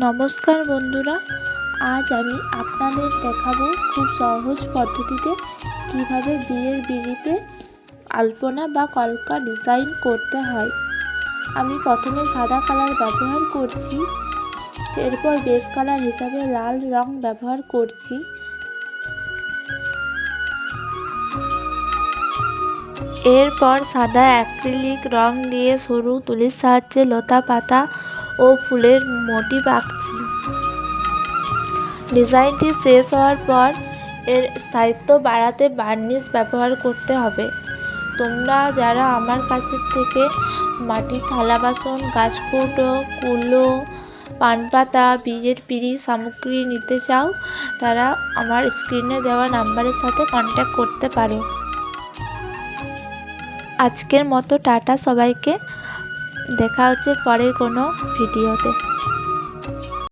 নমস্কার বন্ধুরা, আজ আমি আপনাদের দেখাবো খুব সহজ পদ্ধতিতে কিভাবে বিয়ের বিড়িতে আলপনা বা কলকা ডিজাইন করতে হয়। আমি প্রথমে সাদা কালার ব্যবহার করছি, এরপর বেস কালার হিসাবে লাল রং ব্যবহার করছি। এরপর সাদা অ্যাক্রিলিক রং দিয়ে সরু তুলির সাহায্যে লতা পাতা ও ফুলের মোটিফ আঁকছি। ডিজাইনটি শেষ হওয়ার পর এর স্থায়িত্ব বাড়াতে বার্নিশ ব্যবহার করতে হবে। তোমরা যারা আমার কাছে থেকে মাটির থালা বাসন, গাছকৌটো, কুলো, পানপাতা, বিয়ের পিঁড়ি সামগ্রী নিতে চাও, তারা আমার স্ক্রিনে দেওয়া নাম্বারের সাথে কন্ট্যাক্ট করতে পারো। আজকের মতো টাটা সবাইকে, দেখা হচ্ছে পরের কোনো ভিডিওতে।